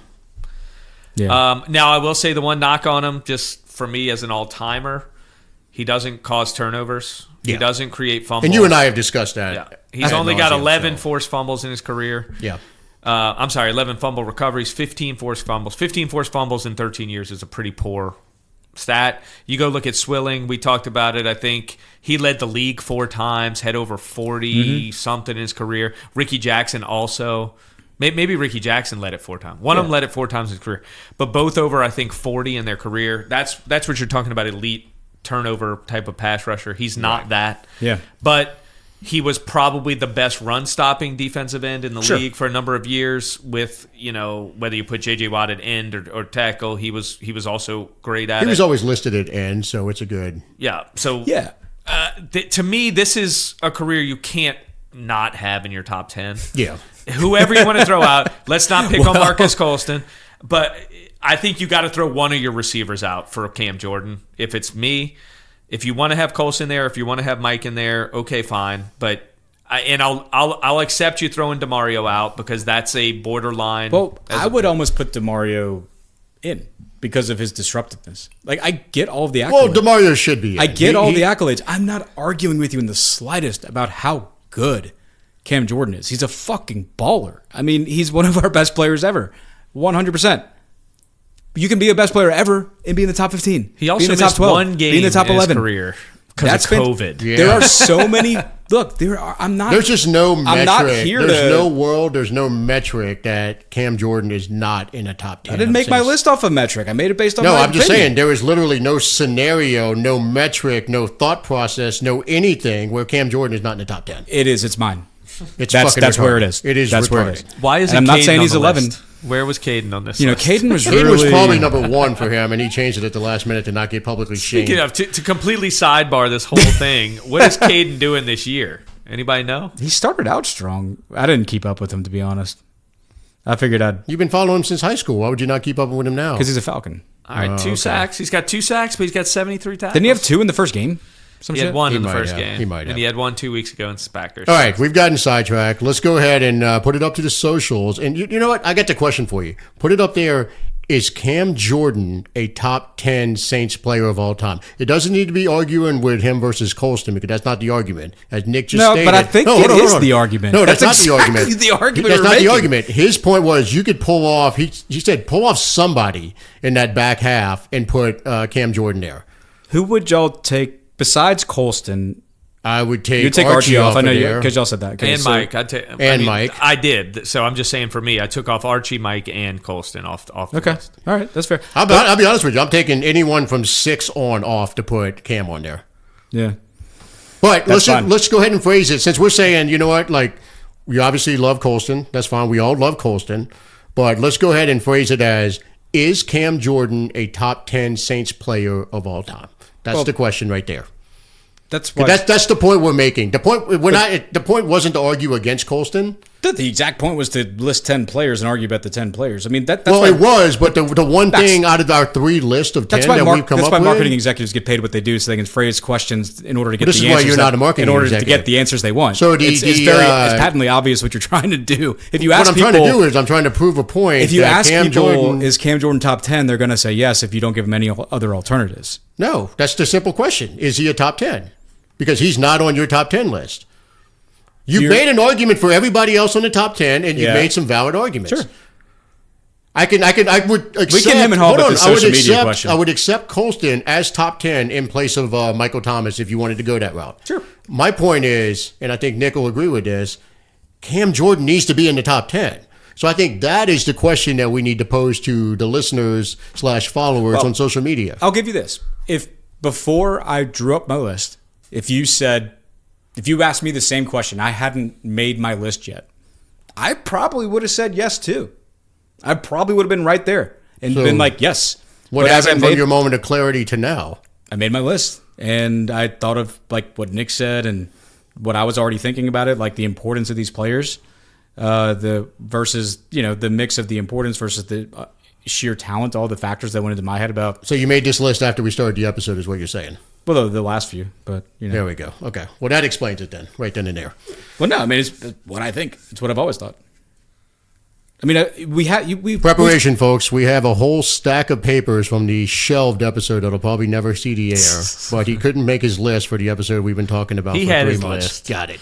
Now, I will say the one knock on him, just for me as an all-timer, he doesn't cause turnovers. He doesn't create fumbles. And you and I have discussed that. Yeah. He's only got 11 forced fumbles in his career. Yeah. 11 fumble recoveries, 15 forced fumbles. 15 forced fumbles in 13 years is a pretty poor stat. You go look at Swilling. We talked about it. I think he led the league 4 times, had over 40-something in his career. Ricky Jackson also. Maybe Ricky Jackson led it 4 times. One of them led it 4 times in his career. But both over, I think, 40 in their career. That's what you're talking about, elite turnover type of pass rusher. He's not that. Yeah. But he was probably the best run-stopping defensive end in the league for a number of years with, whether you put J.J. Watt at end or tackle, he was also great at it. He was always listed at end, so it's a good... Yeah. So, to me, this is a career you can't not have in your top 10. Yeah. Whoever you want to throw out, let's not pick on Marcus Colston, but I think you got to throw one of your receivers out for Cam Jordan. If it's me, if you want to have Colston there, if you want to have Mike in there, okay, fine. But I'll accept you throwing DeMario out because that's a borderline. Well, I would almost put DeMario in because of his disruptiveness. Like, I get all of the accolades. Well, DeMario should be in. I get all the accolades. I'm not arguing with you in the slightest about how good Cam Jordan is. He's a fucking baller. I mean, he's one of our best players ever. 100%. You can be a best player ever and be in the top 15. He also be in the missed top 12, one game be in the top in 11. his career because of COVID. Yeah. There are so many. Look, There's just no metric. I'm not here there's no metric that Cam Jordan is not in a top 10. I didn't make my list off a metric. I made it based on No, my I'm just opinion. saying there is literally no scenario, no metric, no thought process, no anything where Cam Jordan is not in the top 10. It is. It's mine. It's That's fucking where it retarded. is. It is That's retarded. where it is. Why is And I'm it not Caden saying on he's the 11. list? Where was Caden on this You know, list? Caden was Caden really was probably number 1 for him, and he changed it at the last minute to not get publicly shamed. Speaking of, to completely sidebar this whole thing, what is Caden doing this year? Anybody know? He started out strong. I didn't keep up with him, to be honest. I figured You've been following him since high school. Why would you not keep up with him now? because he's a Falcon. All right, 2 sacks. He's got 2 sacks, but he's got 73 tackles. Didn't he have 2 in the first game? Some He shit? had 1 He in the might first have. game. He might have. And he had 1 2 weeks ago in Packers. All right, we've gotten sidetracked. Let's go ahead and put it up to the socials. And you know what? I got the question for you. Put it up there. Is Cam Jordan a top 10 Saints player of all time? It doesn't need to be arguing with him versus Colston because that's not the argument. As Nick just stated. But I think it is the argument. No, that's not exactly the argument. the argument That's we're not making. the argument. His point was you could pull off, he said, pull off somebody in that back half and put Cam Jordan there. Who would y'all take besides Colston? I would take, You'd take Archie off. I know there. because y'all said that. Okay, And so- Mike. Mike. I did. So I'm just saying for me, I took off Archie, Mike, and Colston off the Okay, list. all right, that's fair. I'll be honest with you. I'm taking anyone from 6 on off to put Cam on there. Yeah. But That's fine. let's go ahead and phrase it. Since we're saying, you know what, like, we obviously love Colston. That's fine. We all love Colston. But let's go ahead and phrase it as, is Cam Jordan a top 10 Saints player of all time? That's the question right there. That's why. That's the point we're making. The point wasn't to argue against Colston. The exact point was to list 10 players and argue about the 10 players. I mean, that's Well, why, it was, but the one thing out of our 3 list of 10 that's why, that we've come that's up why with. marketing executives get paid what they do, so they can phrase questions in order to get This the is why answers. you're not a marketing in order to executive. get the answers they want. So it's very it's patently obvious what you're trying to do. If you What ask I'm people, trying to do is I'm trying to prove a point. if you that ask Cam people, Jordan, is Cam Jordan top 10? They're going to say yes. If you don't give them any other alternatives. no, that's the simple question. Is he a top 10? Because he's not on your top 10 list. You've made an argument for everybody else on the top 10, and you've Yeah. made some valid arguments. Sure. I would accept. We can hem and haw hold about on, the social media question. I would accept Colston as top 10 in place of Michael Thomas if you wanted to go that route. Sure. My point is, and I think Nick will agree with this, Cam Jordan needs to be in the top 10. So I think that is the question that we need to pose to the listeners / followers on social media. I'll give you this. If before I drew up my list, if you asked me the same question, I hadn't made my list yet, I probably would have said yes too. I probably would have been right there and So, been like, yes. What But as happened I from made- your moment of clarity to now? I made my list and I thought of like what Nick said and what I was already thinking about it, like the importance of these players, the versus, the mix of the importance versus the sheer talent, all the factors that went into my head about, So you made this list after we started the episode is what you're saying. well, the last few, but There we go. Okay. Well, that explains it then, right then and there. Well, no, I mean, it's what I think. It's what I've always thought. I mean, we Preparation, folks. We have a whole stack of papers from the shelved episode that'll probably never see the air. But he couldn't make his list for the episode we've been talking about He for had 3 his months. list. Got it.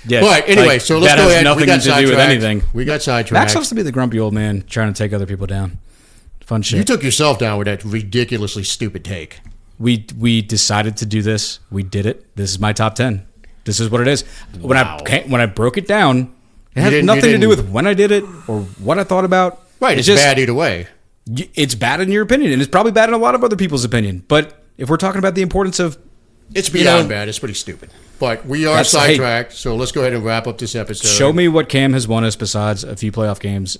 Yeah, But anyway, like, so let's that go has ahead. nothing We got to do with sidetracked. anything. We got Max sidetracked. loves to be the grumpy old man trying to take other people down. Fun shit. You took yourself down with that ridiculously stupid take. We decided to do this. We did it. This is my top 10. This is what it is. When I broke it down, it had didn't- nothing you to do didn't- with when I did it or what I thought about. Right. It's just bad either way. It's bad in your opinion, and it's probably bad in a lot of other people's opinion. But if we're talking about the importance of, It's beyond bad. It's pretty stupid. But we are That's- sidetracked, so let's go ahead and wrap up this episode. show me what Cam has won us besides a few playoff games.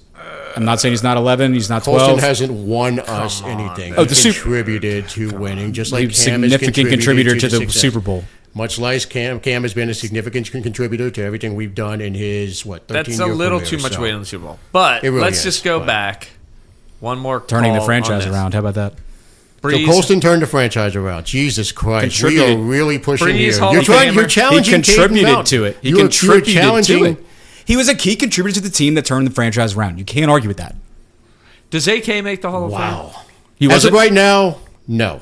I'm not saying he's not 11, he's not 12. Colston hasn't won us anything. Oh, He the Super- contributed to winning, just like He's a Cam has significant contributor to the success. Super Bowl. Much like Cam has been a significant contributor to everything we've done in his 13 That's year a little career, too much so. weight on the Super Bowl. But It really let's is, just go but- back. One more Turning the call franchise on this. around. How about that? Breeze, So Colston turned the franchise around. Jesus Christ, we are really pushing Breeze, here. Hall You're of Famer. You're challenging. He contributed Caden to it. He You're contributed challenging. to it. He was a key contributor to the team that turned the franchise around. You can't argue with that. Does AK make the Hall of Fame? Wow. He As of wasn't right now, no.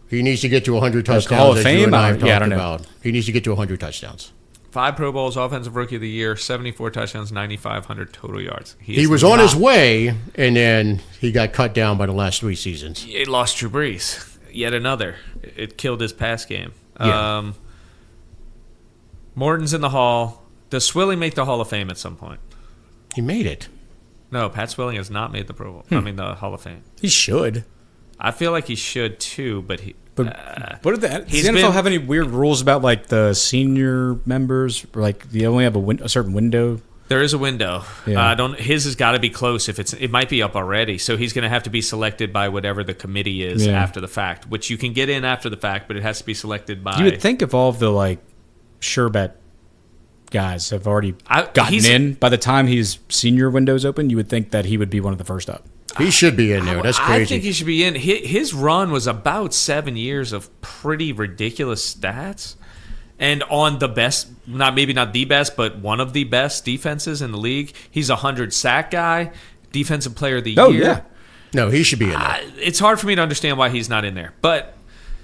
He needs to get to 100 touchdowns. Hall of as Fame? you and I I have don't talked know. about. He needs to get to 100 touchdowns. 5 Pro Bowls, Offensive Rookie of the Year, 74 touchdowns, 9,500 total yards. He is was on his not- way, and then he got cut down by the last 3 seasons. It lost Drew Brees. Yet another. It killed his pass game. Yeah. Morton's in the Hall. Does Swilling make the Hall of Fame at some point? He made it. No, Pat Swilling has not made the Pro Bowl. I mean, the Hall of Fame. He should. I feel like he should too, but he. But what does he's the NFL been- have any weird rules about like the senior members? Or, like they only have a certain window. There is a window. Yeah. His has got to be close. It might be up already. So he's going to have to be selected by whatever the committee is Yeah. after the fact, which you can get in after the fact, but it has to be selected by. You would think if all of the like Sherbet guys have already gotten he's- in by the time his senior window's open, you would think that he would be one of the first up. He should be in there. That's I crazy. think he should be in. His run was about 7 years of pretty ridiculous stats, and on the best, maybe not the best, but one of the best defenses in the league. He's a 100 sack guy, defensive player of the year. Oh yeah. No, he should be in there. It's hard for me to understand why he's not in there. But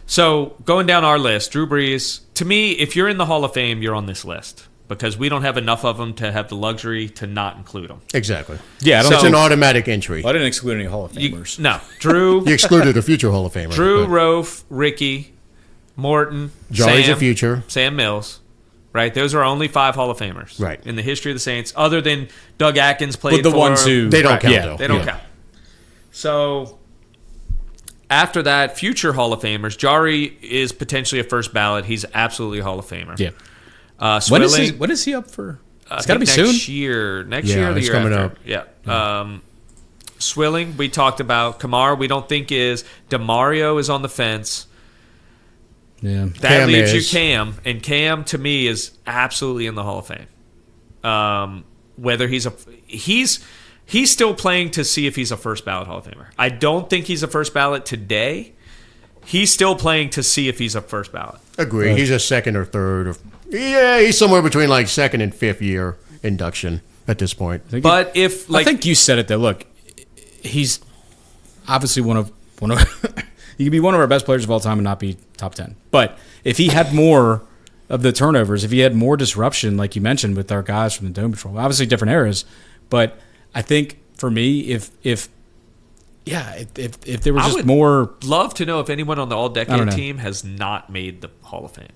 so going down our list, Drew Brees. To me, if you're in the Hall of Fame, you're on this list because we don't have enough of them to have the luxury to not include them. Exactly. Yeah, I don't It's So- an automatic entry. I didn't exclude any Hall of Famers. No, Drew, You excluded a future Hall of Famer. Drew, but Rofe, Ricky, Morton, Joey's Sam, a future. Sam Mills. Right, those are only 5 Hall of Famers. Right. In the history of the Saints, other than Doug Atkins played But the for ones him. who They don't Right, count, yeah, though. They don't Yeah. count. So after that, future Hall of Famers. Jari is potentially a first ballot. He's absolutely a Hall of Famer. Yeah. Swilling, When is he up for? I It's got to be think soon. next year. Next Yeah, year or the it's year coming after. up. Yeah. Swilling, we talked about. Kamar, we don't think is. DeMario is on the fence. Yeah. That Cam leaves is. you Cam, and Cam to me is absolutely in the Hall of Fame. Whether he's still playing to see if he's a first ballot Hall of Famer. I don't think he's a first ballot today. He's still playing to see if he's a first ballot. Agree. He's a second or third. Yeah, he's somewhere between like second and fifth year induction at this point. But if I think you said it though. Look, he's obviously one of he could be one of our best players of all time and not be top 10. But if he had more of the turnovers, if he had more disruption, like you mentioned with our guys from the Dome Patrol, obviously different eras, but I think for me, if there was I just would more, love to know if anyone on the I don't All-Decade know. team has not made the Hall of Fame.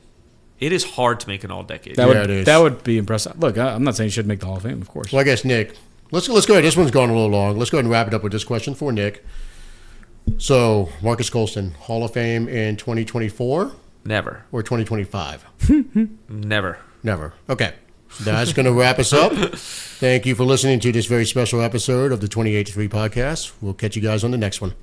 It is hard to make an All-Decade. that team. Yeah, it is. that would be impressive. Look, I'm not saying he should make the Hall of Fame, of course. Well, I guess Nick. Let's go ahead. This one's gone a little long. Let's go ahead and wrap it up with this question for Nick. So, Marcus Colston, Hall of Fame in 2024 Never. or 2025? Never. Never. Okay. That's going to wrap us up. Thank you for listening to this very special episode of the 28-3 podcast. We'll catch you guys on the next one.